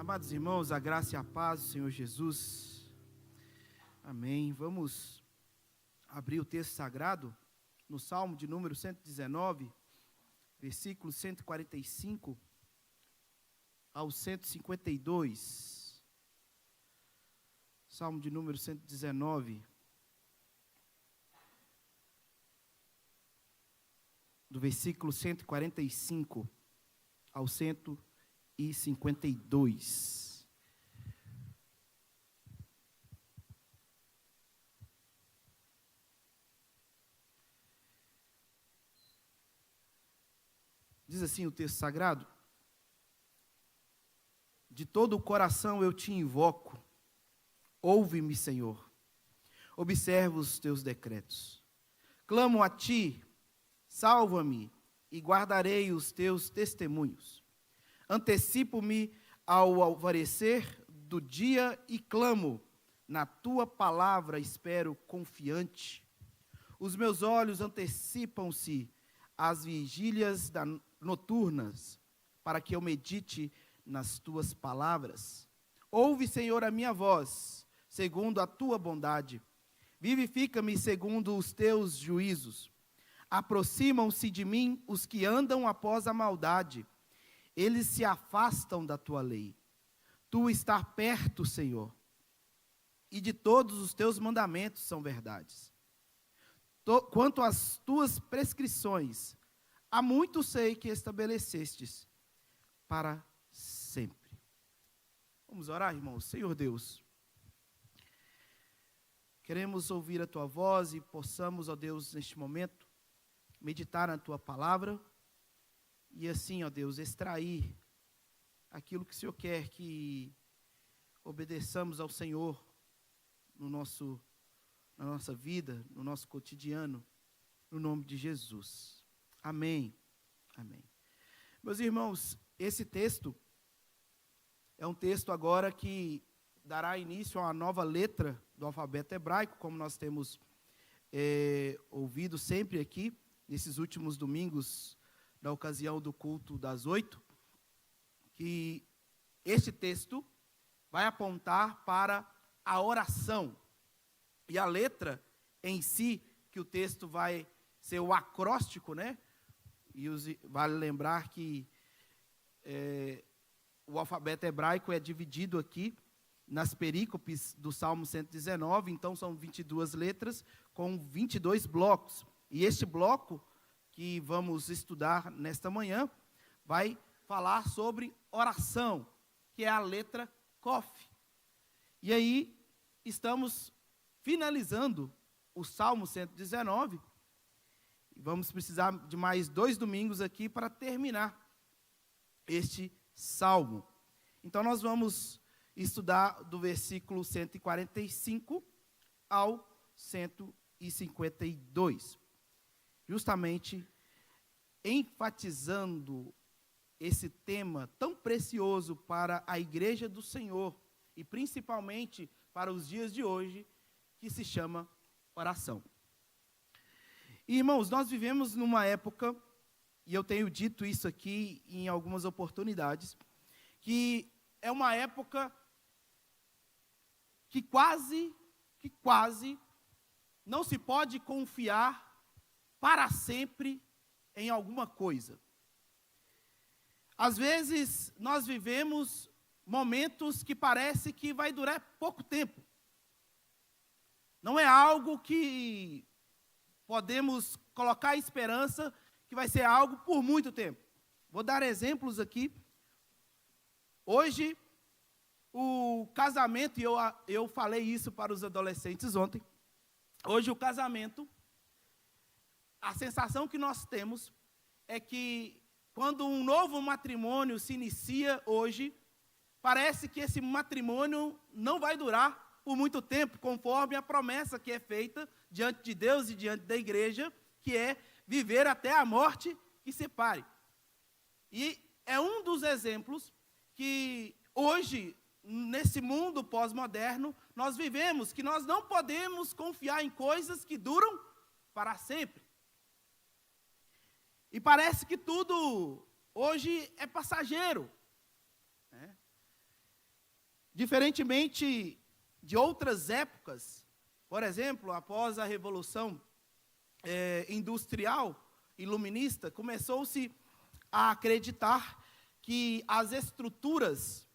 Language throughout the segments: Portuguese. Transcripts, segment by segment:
Amados irmãos, a graça e a paz do Senhor Jesus. Amém. Vamos abrir o texto sagrado no Salmo de número 119, versículos 145 ao 152. Salmo de número 119, do versículo 145 ao 152. Diz assim o texto sagrado: de todo o coração eu te invoco, ouve-me, Senhor, observa os teus decretos. Clamo a ti, salva-me e guardarei os teus testemunhos. Antecipo-me ao alvorecer do dia e clamo, na tua palavra espero confiante. Os meus olhos antecipam-se às vigílias noturnas, para que eu medite nas tuas palavras. Ouve, Senhor, a minha voz, segundo a tua bondade. Vivifica-me segundo os teus juízos. Aproximam-se de mim os que andam após a maldade. Eles se afastam da tua lei. Tu estás perto, Senhor, e de todos os teus mandamentos são verdades. Quanto às tuas prescrições, há muito sei que estabelecestes para sempre. Vamos orar, irmãos. Senhor Deus, queremos ouvir a tua voz e possamos, ó Deus, neste momento, meditar na tua palavra e assim, ó Deus, extrair aquilo que o Senhor quer que obedeçamos ao Senhor na nossa vida, no nosso cotidiano, no nome de Jesus. Amém. Amém. Meus irmãos, esse texto é um texto agora que dará início a uma nova letra do alfabeto hebraico, como nós temos ouvido sempre aqui, nesses últimos domingos, na ocasião do culto das 8, que este texto vai apontar para a oração. E a letra em si, que o texto vai ser o acróstico, né? E vale lembrar que o alfabeto hebraico é dividido aqui nas perícopes do Salmo 119, então são 22 letras com 22 blocos. E este bloco que vamos estudar nesta manhã vai falar sobre oração, que é a letra Kof. E aí estamos finalizando o Salmo 119, e vamos precisar de mais 2 domingos aqui para terminar este salmo. Então nós vamos estudar do versículo 145 ao 152. Justamente enfatizando esse tema tão precioso para a igreja do Senhor, e principalmente para os dias de hoje, que se chama oração. E, irmãos, nós vivemos numa época, e eu tenho dito isso aqui em algumas oportunidades, que é uma época que quase não se pode confiar para sempre em alguma coisa. Às vezes, nós vivemos momentos que parece que vai durar pouco tempo. Não é algo que podemos colocar esperança que vai ser algo por muito tempo. Vou dar exemplos aqui. Hoje, o casamento, e eu falei isso para os adolescentes ontem, hoje o casamento, a sensação que nós temos é que quando um novo matrimônio se inicia hoje, parece que esse matrimônio não vai durar por muito tempo, conforme a promessa que é feita diante de Deus e diante da igreja, que é viver até a morte que separe. E é um dos exemplos que hoje, nesse mundo pós-moderno, nós vivemos, que nós não podemos confiar em coisas que duram para sempre. E parece que tudo hoje é passageiro, né? Diferentemente de outras épocas, por exemplo, após a Revolução Industrial Iluminista, começou-se a acreditar que as estruturas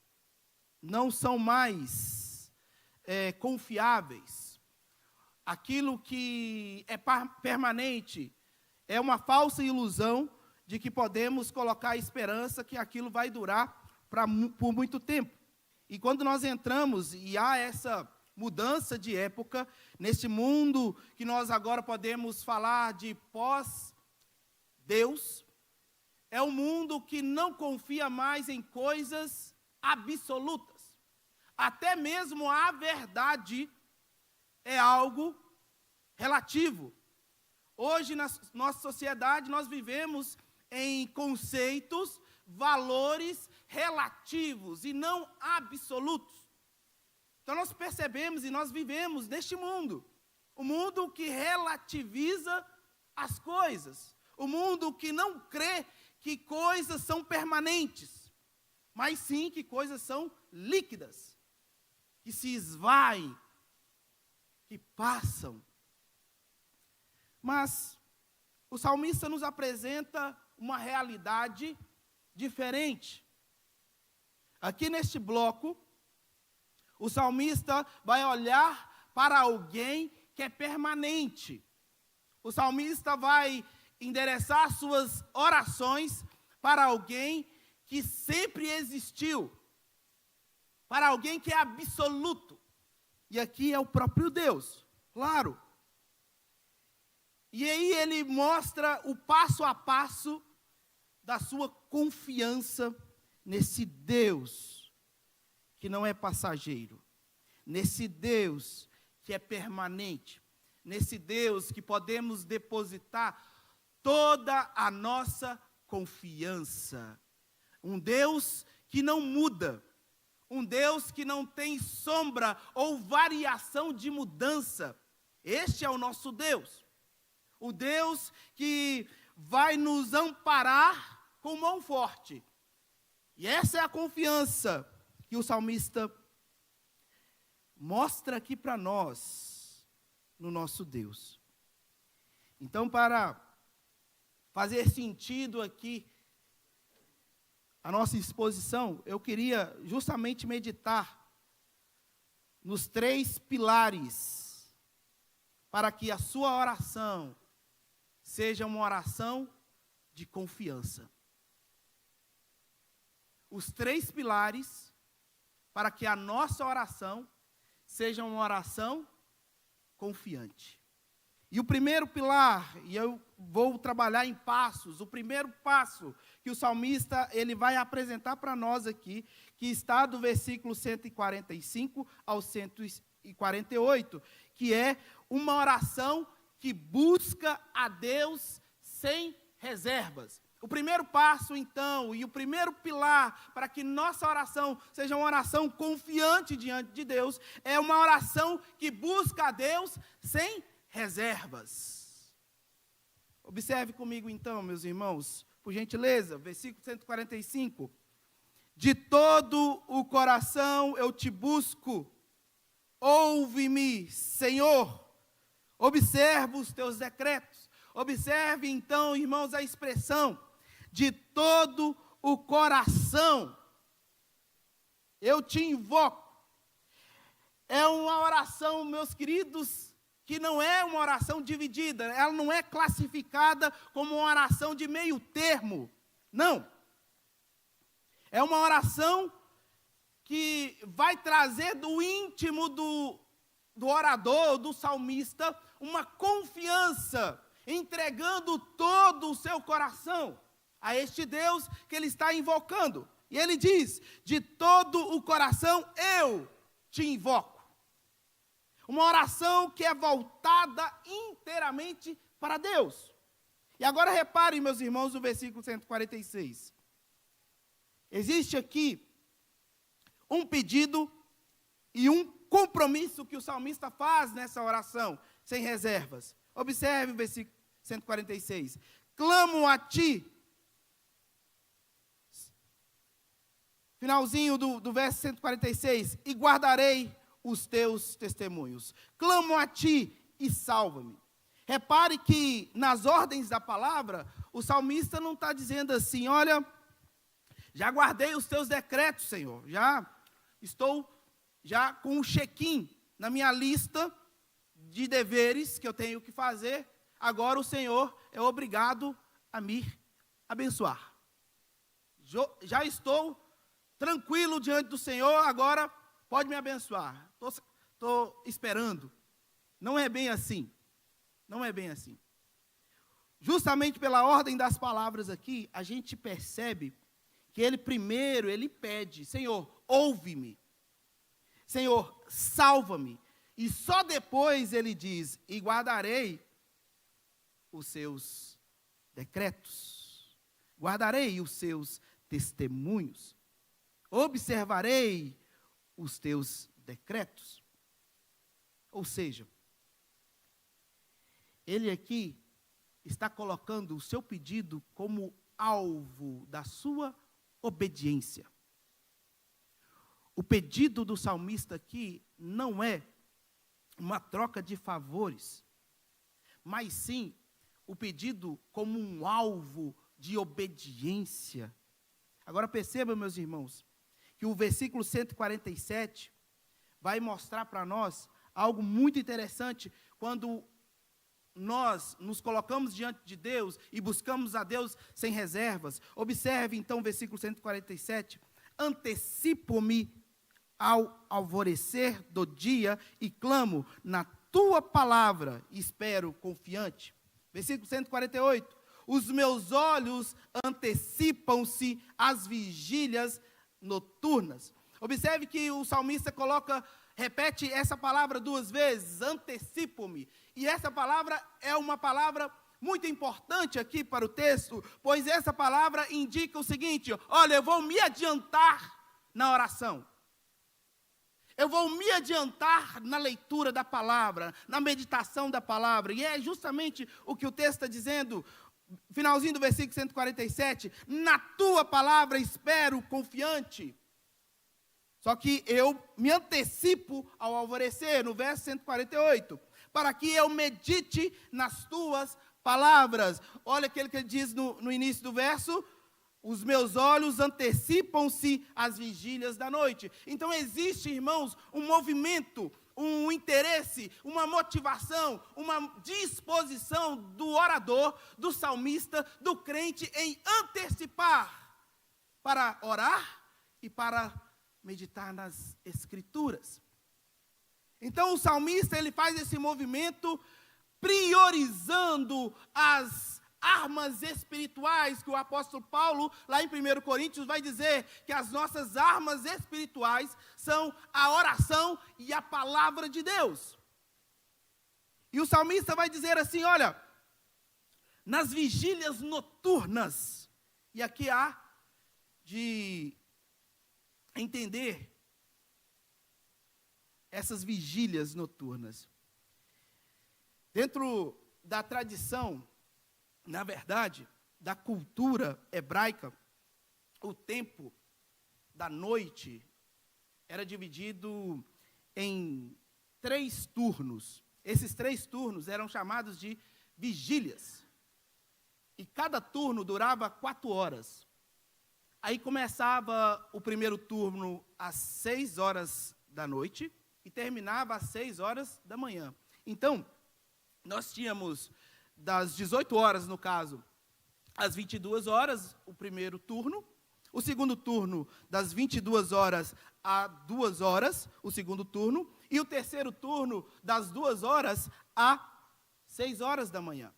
não são mais confiáveis. Aquilo que é permanente é uma falsa ilusão de que podemos colocar a esperança que aquilo vai durar por muito tempo. E quando nós entramos e há essa mudança de época, neste mundo que nós agora podemos falar de pós-Deus, é um mundo que não confia mais em coisas absolutas. Até mesmo a verdade é algo relativo. Hoje, na nossa sociedade, nós vivemos em conceitos, valores relativos e não absolutos. Então, nós percebemos e nós vivemos neste mundo. Um mundo que relativiza as coisas. Um mundo que não crê que coisas são permanentes, mas sim que coisas são líquidas, que se esvaem, que passam. Mas o salmista nos apresenta uma realidade diferente. Aqui neste bloco, o salmista vai olhar para alguém que é permanente. O salmista vai endereçar suas orações para alguém que sempre existiu, para alguém que é absoluto. E aqui é o próprio Deus, claro. E aí ele mostra o passo a passo da sua confiança nesse Deus que não é passageiro, nesse Deus que é permanente, nesse Deus que podemos depositar toda a nossa confiança. Um Deus que não muda, um Deus que não tem sombra ou variação de mudança. Este é o nosso Deus. O Deus que vai nos amparar com mão forte. E essa é a confiança que o salmista mostra aqui para nós, no nosso Deus. Então, para fazer sentido aqui a nossa exposição, eu queria justamente meditar nos 3 pilares para que a sua oração seja uma oração de confiança. Os 3 pilares para que a nossa oração seja uma oração confiante. E o primeiro pilar, e eu vou trabalhar em passos, o primeiro passo que o salmista ele vai apresentar para nós aqui, que está do versículo 145 ao 148, que é uma oração que busca a Deus sem reservas. O primeiro passo, então, e o primeiro pilar para que nossa oração seja uma oração confiante diante de Deus, é uma oração que busca a Deus sem reservas. Observe comigo, então, meus irmãos, por gentileza, versículo 145. De todo o coração eu te busco, ouve-me, Senhor, observa os teus decretos. Observe, então, irmãos, a expressão, de todo o coração eu te invoco. É uma oração, meus queridos, que não é uma oração dividida, ela não é classificada como uma oração de meio termo, não. É uma oração que vai trazer do íntimo do orador, do salmista, uma confiança, entregando todo o seu coração a este Deus que ele está invocando. E ele diz, de todo o coração eu te invoco. Uma oração que é voltada inteiramente para Deus. E agora reparem, meus irmãos, no versículo 146. Existe aqui um pedido e um compromisso que o salmista faz nessa oração, sem reservas. Observe o versículo 146. Clamo a ti. finalzinho do verso 146, e guardarei os teus testemunhos. Clamo a ti e salva-me. Repare que nas ordens da palavra, o salmista não está dizendo assim, olha, já guardei os teus decretos, Senhor, já estou com um check-in na minha lista de deveres que eu tenho que fazer, agora o Senhor é obrigado a me abençoar. Já estou tranquilo diante do Senhor, agora pode me abençoar. Estou esperando. Não é bem assim. Não é bem assim. Justamente pela ordem das palavras aqui, a gente percebe que ele primeiro, ele pede, Senhor, ouve-me. Senhor, salva-me. E só depois ele diz, e guardarei os seus decretos. Guardarei os seus testemunhos. Observarei os teus decretos. Ou seja, ele aqui está colocando o seu pedido como alvo da sua obediência. O pedido do salmista aqui não é uma troca de favores, mas sim o pedido como um alvo de obediência. Agora percebam, meus irmãos, que o versículo 147 vai mostrar para nós algo muito interessante quando nós nos colocamos diante de Deus e buscamos a Deus sem reservas. Observe então o versículo 147. Antecipo-me ao alvorecer do dia e clamo na tua palavra e espero confiante. Versículo 148. Os meus olhos antecipam-se às vigílias noturnas. Observe que o salmista repete essa palavra duas vezes, antecipo-me. E essa palavra é uma palavra muito importante aqui para o texto, pois essa palavra indica o seguinte, olha, eu vou me adiantar na oração. Eu vou me adiantar na leitura da palavra, na meditação da palavra. E é justamente o que o texto está dizendo, finalzinho do versículo 147, na tua palavra espero confiante. Só que eu me antecipo ao alvorecer, no verso 148, para que eu medite nas tuas palavras. Olha aquele que ele diz no início do verso, os meus olhos antecipam-se às vigílias da noite. Então existe, irmãos, um movimento, um interesse, uma motivação, uma disposição do orador, do salmista, do crente em antecipar para orar e para meditar nas Escrituras. Então o salmista, ele faz esse movimento priorizando as armas espirituais, que o apóstolo Paulo, lá em 1 Coríntios, vai dizer que as nossas armas espirituais são a oração e a palavra de Deus. E o salmista vai dizer assim, olha, nas vigílias noturnas, e aqui há de entender essas vigílias noturnas. Dentro da tradição, na verdade, da cultura hebraica, o tempo da noite era dividido em 3 turnos. Esses 3 turnos eram chamados de vigílias. E cada turno durava 4 horas. Aí começava o primeiro turno às 6 horas da noite e terminava às 6 horas da manhã. Então, nós tínhamos das 18 horas, no caso, às 22 horas, o primeiro turno. O segundo turno, das 22 horas a 2 horas, o segundo turno. E o terceiro turno, das 2 horas a 6 horas da manhã.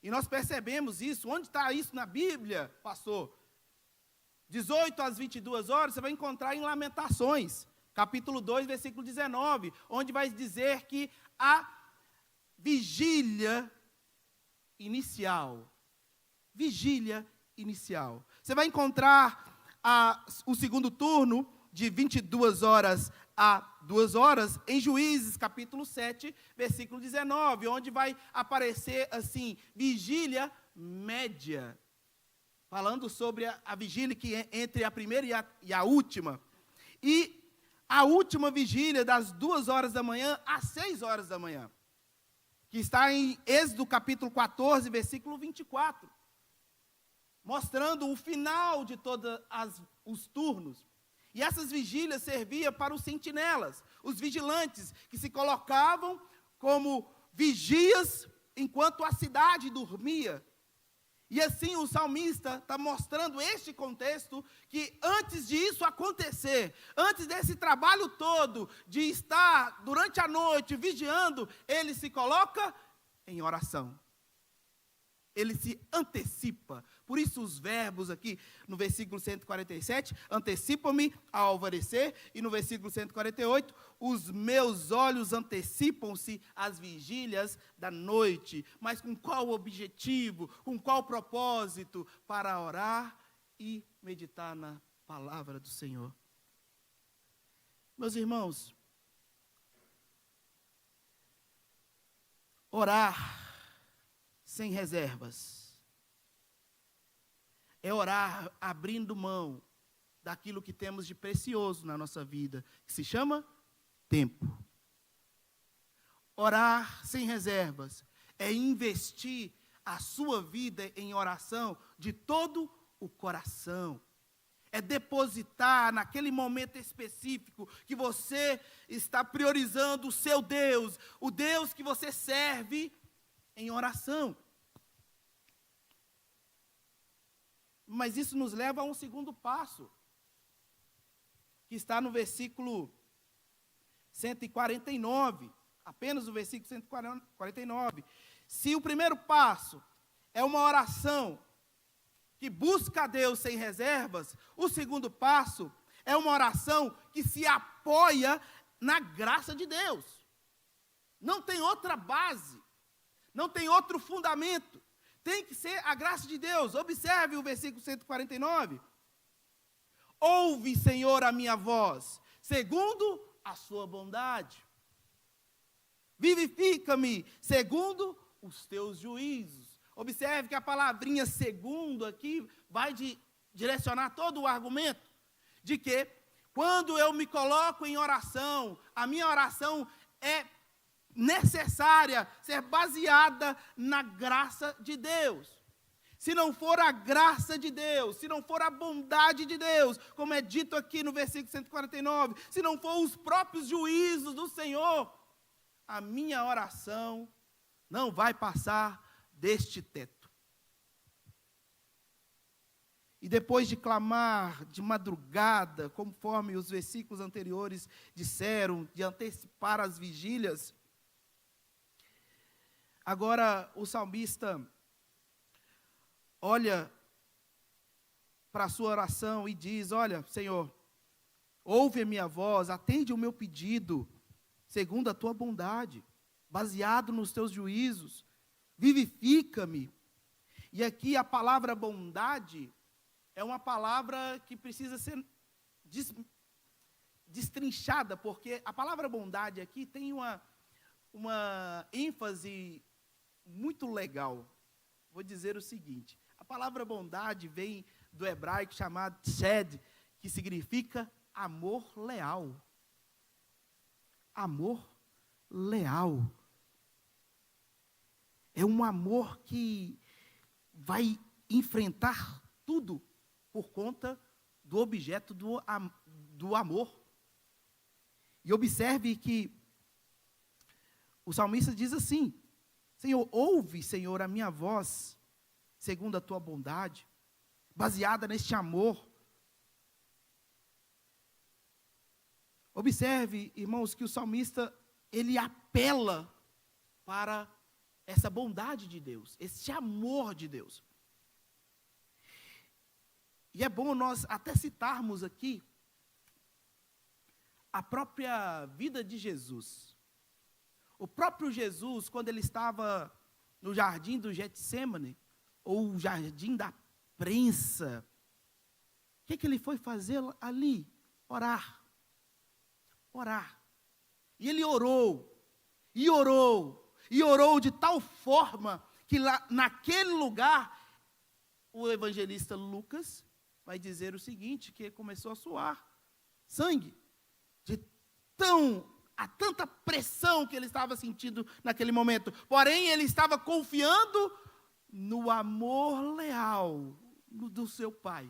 E nós percebemos isso. Onde está isso na Bíblia, pastor? 18 às 22 horas, você vai encontrar em Lamentações, capítulo 2, versículo 19, onde vai dizer que a vigília inicial. Você vai encontrar o segundo turno, de 22 horas a 2 horas, em Juízes, capítulo 7, versículo 19, onde vai aparecer assim, vigília média. falando sobre a vigília que é entre a primeira e a última. E a última vigília das 2 horas da manhã às 6 horas da manhã, que está em Êxodo capítulo 14, versículo 24, mostrando o final de todos os turnos. E essas vigílias serviam para os sentinelas, os vigilantes, que se colocavam como vigias enquanto a cidade dormia. E assim o salmista está mostrando este contexto, que antes disso acontecer, antes desse trabalho todo, de estar durante a noite vigiando, ele se coloca em oração. Ele se antecipa. Por isso os verbos aqui no versículo 147, antecipa-me ao alvorecer, e no versículo 148, os meus olhos antecipam-se às vigílias da noite. Mas com qual objetivo, com qual propósito? Para orar e meditar na palavra do Senhor. Meus irmãos, orar sem reservas é orar abrindo mão daquilo que temos de precioso na nossa vida, que se chama tempo. Orar sem reservas é investir a sua vida em oração de todo o coração. É depositar naquele momento específico que você está priorizando o seu Deus, o Deus que você serve, em oração. Mas isso nos leva a um segundo passo, que está no versículo 149, apenas o versículo 149. Se o primeiro passo é uma oração que busca a Deus sem reservas, o segundo passo é uma oração que se apoia na graça de Deus. Não tem outra base, não tem outro fundamento. Tem que ser a graça de Deus. Observe o versículo 149. Ouve, Senhor, a minha voz, segundo a sua bondade. Vivifica-me, segundo os teus juízos. Observe que a palavrinha segundo aqui vai direcionar todo o argumento de que quando eu me coloco em oração, a minha oração é necessária ser baseada na graça de Deus. Se não for a graça de Deus, se não for a bondade de Deus, como é dito aqui no versículo 149, se não for os próprios juízos do Senhor, a minha oração não vai passar deste teto. E depois de clamar de madrugada, conforme os versículos anteriores disseram, de antecipar as vigílias, agora o salmista olha para a sua oração e diz: olha, Senhor, ouve a minha voz, atende o meu pedido, segundo a tua bondade, baseado nos teus juízos, vivifica-me. E aqui a palavra bondade é uma palavra que precisa ser destrinchada, porque a palavra bondade aqui tem uma ênfase muito legal. Vou dizer o seguinte: a palavra bondade vem do hebraico chamado tsed, que significa amor leal. Amor leal. É um amor que vai enfrentar tudo por conta do objeto do amor. E observe que o salmista diz assim: Senhor, ouve, Senhor, a minha voz, segundo a tua bondade, baseada neste amor. Observe, irmãos, que o salmista, ele apela para essa bondade de Deus, esse amor de Deus. E é bom nós até citarmos aqui a própria vida de Jesus. O próprio Jesus, quando ele estava no jardim do Getsêmani, ou o jardim da prensa, o que ele foi fazer ali? Orar. Orar. E ele orou, e orou, e orou de tal forma que lá, naquele lugar, o evangelista Lucas vai dizer o seguinte, que começou a suar sangue, de tanta pressão que ele estava sentindo naquele momento. Porém, ele estava confiando no amor leal do seu pai.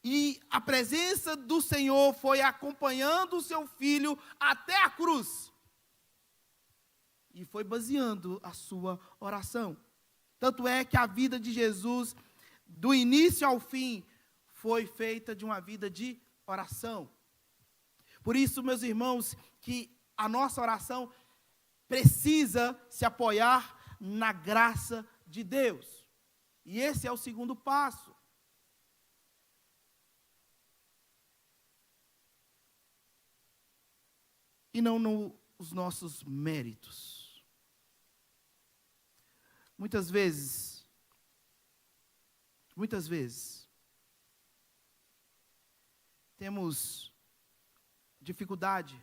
E a presença do Senhor foi acompanhando o seu filho até a cruz. E foi baseando a sua oração. Tanto é que a vida de Jesus, do início ao fim, foi feita de uma vida de oração. Por isso, meus irmãos, que a nossa oração precisa se apoiar na graça de Deus. E esse é o segundo passo. E não nos nossos méritos. Muitas vezes, temos dificuldade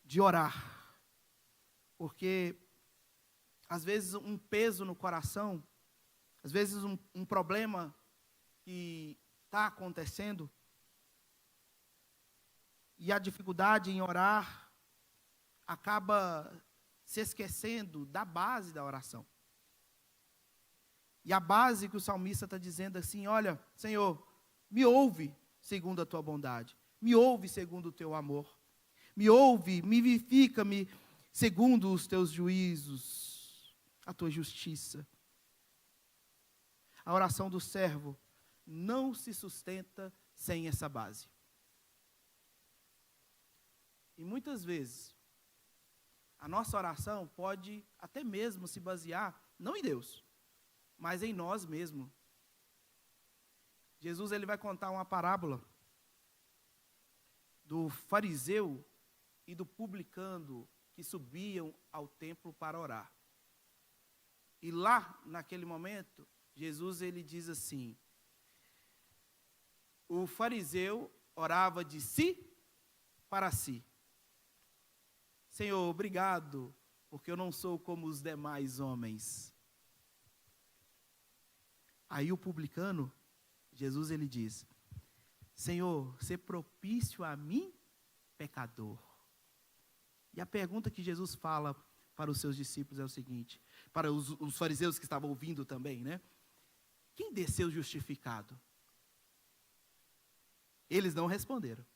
de orar, porque às vezes um peso no coração, às vezes um problema que está acontecendo, e a dificuldade em orar acaba se esquecendo da base da oração. E a base que o salmista está dizendo assim, olha, Senhor, me ouve segundo a tua bondade, me ouve segundo o teu amor, me ouve, me vivifica-me segundo os teus juízos, a tua justiça. A oração do servo não se sustenta sem essa base. E muitas vezes, a nossa oração pode até mesmo se basear, não em Deus, mas em nós mesmos. Jesus ele vai contar uma parábola do fariseu e do publicano que subiam ao templo para orar. E lá, naquele momento, Jesus ele diz assim, o fariseu orava de si para si. Senhor, obrigado, porque eu não sou como os demais homens. Aí o publicano, Jesus ele diz, Senhor, ser propício a mim, pecador. E a pergunta que Jesus fala para os seus discípulos é o seguinte, para os fariseus que estavam ouvindo também, né? Quem desceu justificado? Eles não responderam,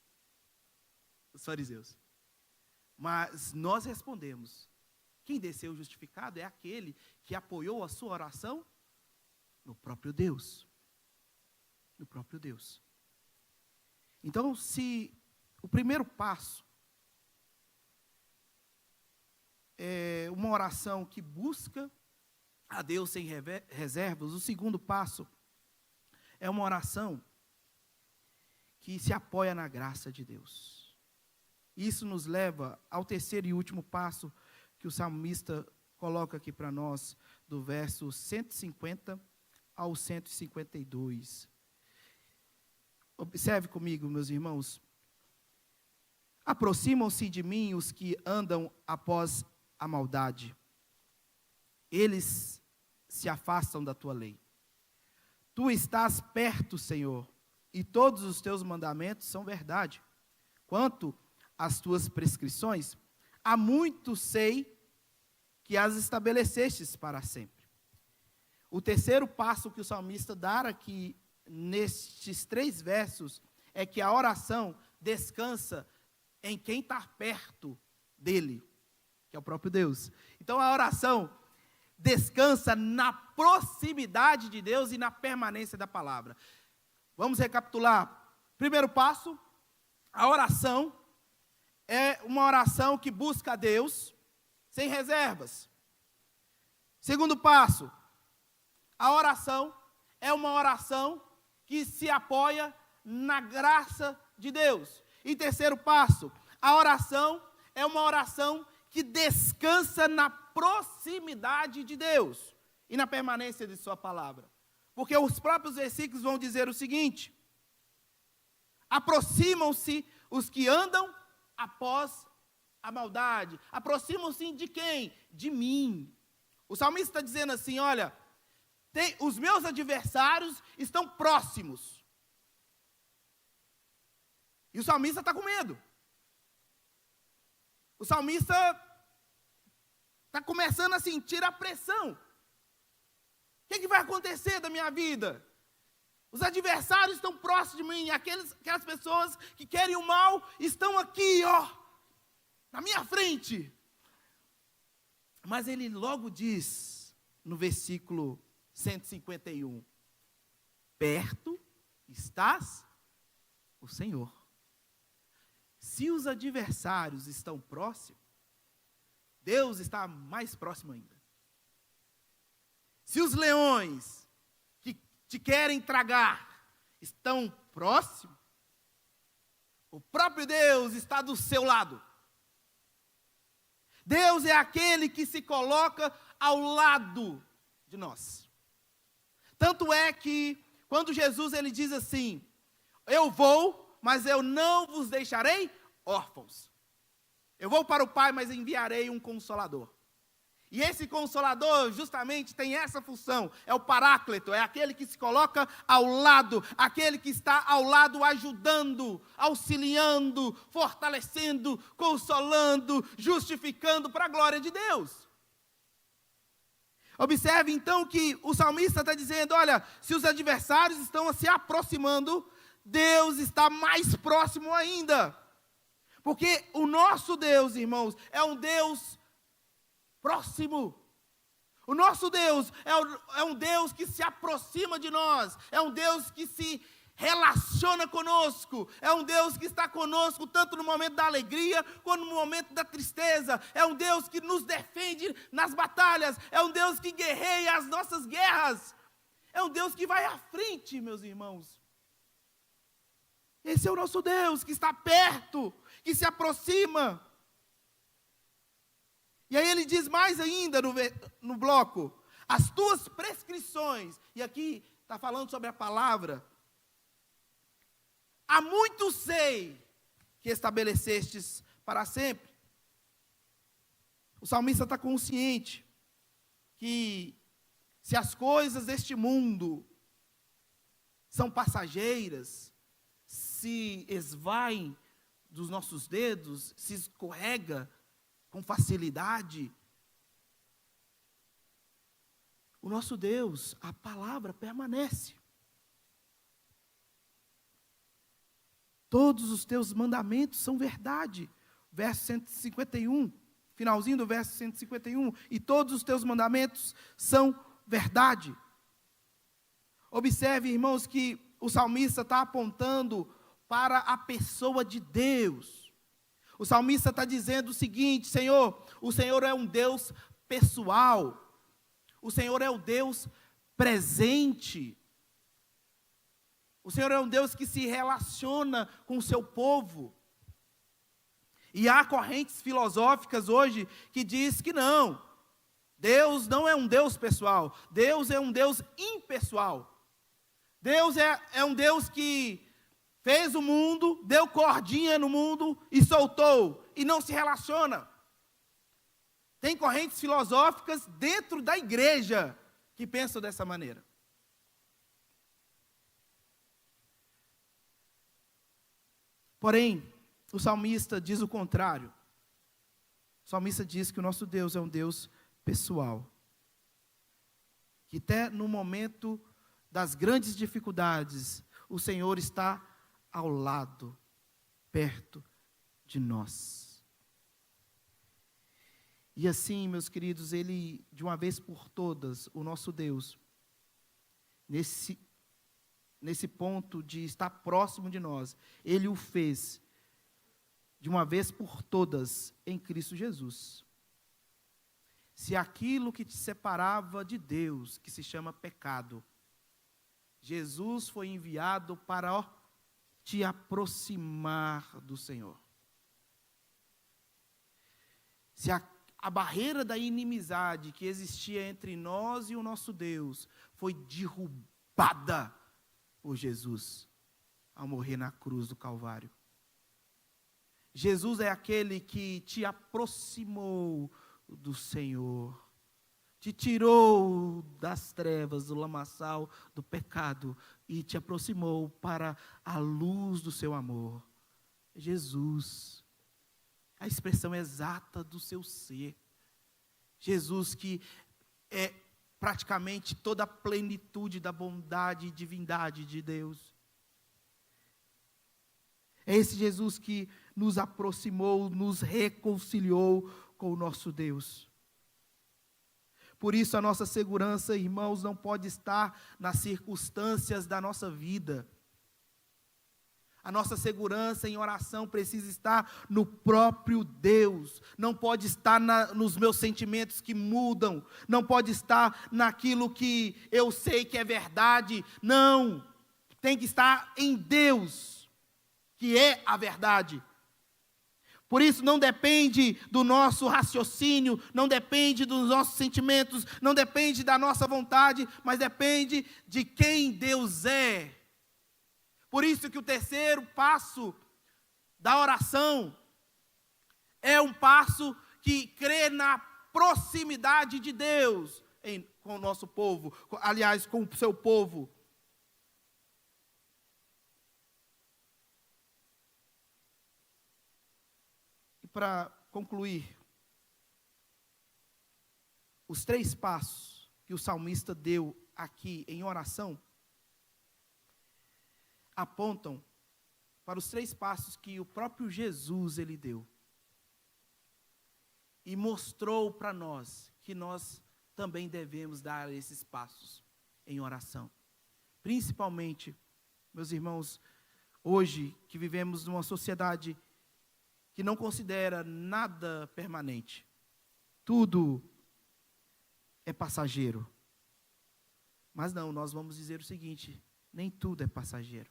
os fariseus. Mas nós respondemos, quem desceu justificado é aquele que apoiou a sua oração no próprio Deus. No próprio Deus. Então, se o primeiro passo é uma oração que busca a Deus sem reservas, o segundo passo é uma oração que se apoia na graça de Deus. Isso nos leva ao terceiro e último passo que o salmista coloca aqui para nós, do verso 150 ao 152. Observe comigo, meus irmãos. Aproximam-se de mim os que andam após a maldade. Eles se afastam da tua lei. Tu estás perto, Senhor, e todos os teus mandamentos são verdade. Quanto às tuas prescrições, há muito sei que as estabelecestes para sempre. O terceiro passo que o salmista dá aqui, nestes 3 versos, é que a oração descansa em quem está perto dele, que é o próprio Deus. Então a oração descansa na proximidade de Deus e na permanência da palavra. Vamos recapitular. Primeiro passo, a oração é uma oração que busca a Deus sem reservas. Segundo passo, a oração é uma oração que se apoia na graça de Deus. E terceiro passo, a oração é uma oração que descansa na proximidade de Deus e na permanência de sua palavra. Porque os próprios versículos vão dizer o seguinte: aproximam-se os que andam após a maldade. Aproximam-se de quem? De mim. O salmista está dizendo assim, olha, Os meus adversários estão próximos. E o salmista está com medo. O salmista está começando a sentir a pressão. O que vai acontecer da minha vida? Os adversários estão próximos de mim. Aquelas pessoas que querem o mal estão aqui, na minha frente. Mas ele logo diz, no versículo 151, perto estás o Senhor. Se os adversários estão próximos, Deus está mais próximo ainda. Se os leões que te querem tragar estão próximos, o próprio Deus está do seu lado. Deus é aquele que se coloca ao lado de nós. Tanto é que, quando Jesus ele diz assim, eu vou, mas eu não vos deixarei órfãos. Eu vou para o Pai, mas enviarei um Consolador. E esse Consolador justamente tem essa função, é o Paráclito, é aquele que se coloca ao lado, aquele que está ao lado ajudando, auxiliando, fortalecendo, consolando, justificando para a glória de Deus. Observe então que o salmista está dizendo, olha, se os adversários estão se aproximando, Deus está mais próximo ainda. Porque o nosso Deus, irmãos, é um Deus próximo. O nosso Deus é um Deus que se aproxima de nós, é um Deus que se relaciona conosco, é um Deus que está conosco tanto no momento da alegria, quanto no momento da tristeza, é um Deus que nos defende nas batalhas, é um Deus que guerreia as nossas guerras, é um Deus que vai à frente, meus irmãos. Esse é o nosso Deus, que está perto, que se aproxima. E aí ele diz mais ainda no bloco, as tuas prescrições, e aqui está falando sobre a palavra, há muito sei que estabelecestes para sempre. O salmista está consciente que se as coisas deste mundo são passageiras, se esvaem dos nossos dedos, se escorrega com facilidade, o nosso Deus, a palavra permanece. Todos os teus mandamentos são verdade. Verso 151, finalzinho do verso 151, e todos os teus mandamentos são verdade. Observe, irmãos, que o salmista está apontando para a pessoa de Deus. O salmista está dizendo o seguinte, Senhor, o Senhor é um Deus pessoal, o Senhor é o Deus presente, o Senhor é um Deus que se relaciona com o seu povo. E há correntes filosóficas hoje que diz que não, Deus não é um Deus pessoal, Deus é um Deus impessoal. Deus é um Deus que fez o mundo, deu cordinha no mundo e soltou, e não se relaciona. Tem correntes filosóficas dentro da igreja que pensam dessa maneira. Porém, o salmista diz o contrário. O salmista diz que o nosso Deus é um Deus pessoal. Que até no momento das grandes dificuldades, o Senhor está ao lado, perto de nós. E assim, meus queridos, Ele, de uma vez por todas, o nosso Deus, nesse ponto de estar próximo de nós, Ele o fez, de uma vez por todas, em Cristo Jesus. Se aquilo que te separava de Deus, que se chama pecado, Jesus foi enviado para te aproximar do Senhor. Se a barreira da inimizade que existia entre nós e o nosso Deus foi derrubada por Jesus ao morrer na cruz do Calvário. Jesus é aquele que te aproximou do Senhor. te tirou das trevas, do lamaçal, do pecado, e te aproximou para a luz do seu amor. Jesus, a expressão exata do seu ser. Jesus que é praticamente toda a plenitude da bondade e divindade de Deus. É esse Jesus que nos aproximou, nos reconciliou com o nosso Deus. Por isso a nossa segurança, irmãos, não pode estar nas circunstâncias da nossa vida. A nossa segurança em oração precisa estar no próprio Deus. Não pode estar nos meus sentimentos que mudam. Não pode estar naquilo que eu sei que é verdade. Não. Tem que estar em Deus, que é a verdade. Por isso não depende do nosso raciocínio, não depende dos nossos sentimentos, não depende da nossa vontade, mas depende de quem Deus é. Por isso que o terceiro passo da oração é um passo que crê na proximidade de Deus com o nosso povo, aliás, com o seu povo. Para concluir, os 3 passos que o salmista deu aqui em oração apontam para os 3 passos que o próprio Jesus ele deu e mostrou para nós que nós também devemos dar esses passos em oração. Principalmente, meus irmãos, hoje que vivemos numa sociedade que não considera nada permanente. Tudo é passageiro. Mas não, nós vamos dizer o seguinte: nem tudo é passageiro.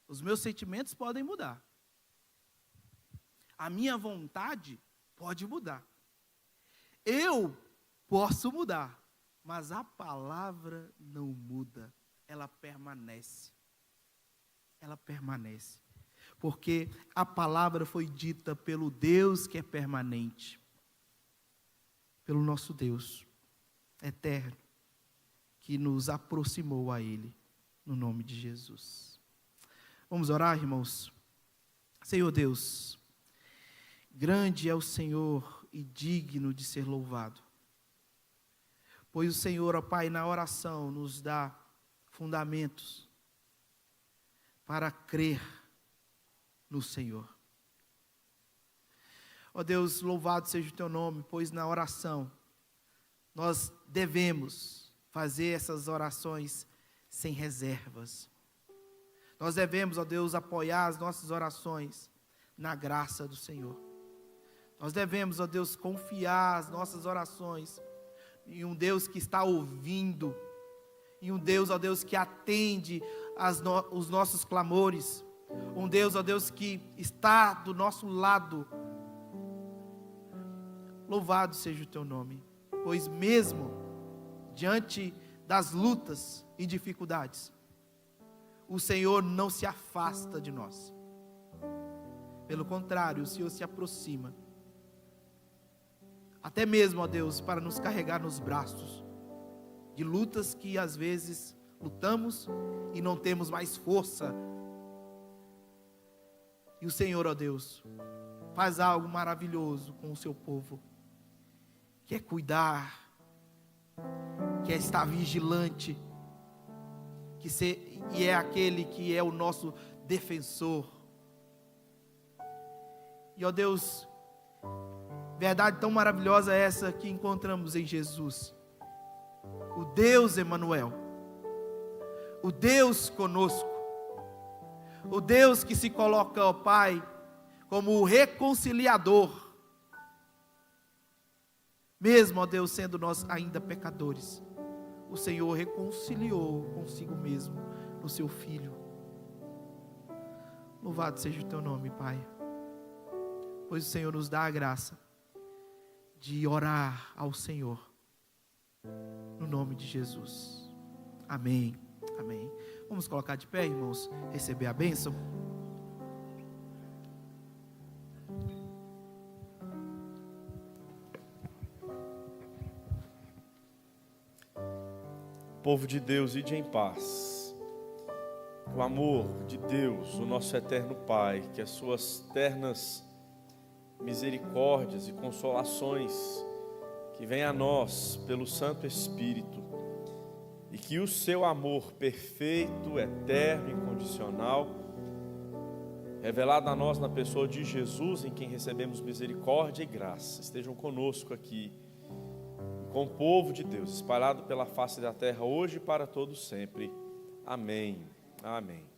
Os meus sentimentos podem mudar. A minha vontade pode mudar. Eu posso mudar. Mas a palavra não muda. Ela permanece. Ela permanece. Porque a palavra foi dita pelo Deus que é permanente, pelo nosso Deus eterno, que nos aproximou a Ele, no nome de Jesus. Vamos orar, irmãos? Senhor Deus, grande é o Senhor e digno de ser louvado, pois o Senhor, ó Pai, na oração nos dá fundamentos para crer no Senhor. Ó Deus, louvado seja o teu nome, pois na oração nós devemos fazer essas orações sem reservas. Nós devemos, ó Deus, apoiar as nossas orações na graça do Senhor. Nós devemos, ó Deus, confiar as nossas orações em um Deus que está ouvindo, em um Deus, ó Deus, que atende os nossos clamores. Um Deus, ó Deus, que está do nosso lado. Louvado seja o teu nome, pois mesmo diante das lutas e dificuldades, o Senhor não se afasta de nós. Pelo contrário, o Senhor se aproxima. Até mesmo, ó Deus, para nos carregar nos braços de lutas que às vezes lutamos e não temos mais força. E o Senhor, ó Deus, faz algo maravilhoso com o seu povo. Quer cuidar, quer estar vigilante, e é aquele que é o nosso defensor. E ó Deus, verdade tão maravilhosa é essa que encontramos em Jesus. O Deus Emanuel, o Deus conosco. O Deus que se coloca, ó Pai, como o reconciliador. Mesmo, ó Deus, sendo nós ainda pecadores, o Senhor reconciliou consigo mesmo no seu Filho. Louvado seja o teu nome, Pai. Pois o Senhor nos dá a graça de orar ao Senhor, no nome de Jesus. Amém, amém. Vamos colocar de pé, irmãos, receber a bênção. Povo de Deus, ide em paz. O amor de Deus, o nosso eterno Pai, que as suas ternas misericórdias e consolações que vêm a nós pelo Santo Espírito, e que o seu amor perfeito, eterno, incondicional, revelado a nós na pessoa de Jesus, em quem recebemos misericórdia e graça, estejam conosco aqui, com o povo de Deus, espalhado pela face da terra, hoje e para todos sempre. Amém. Amém.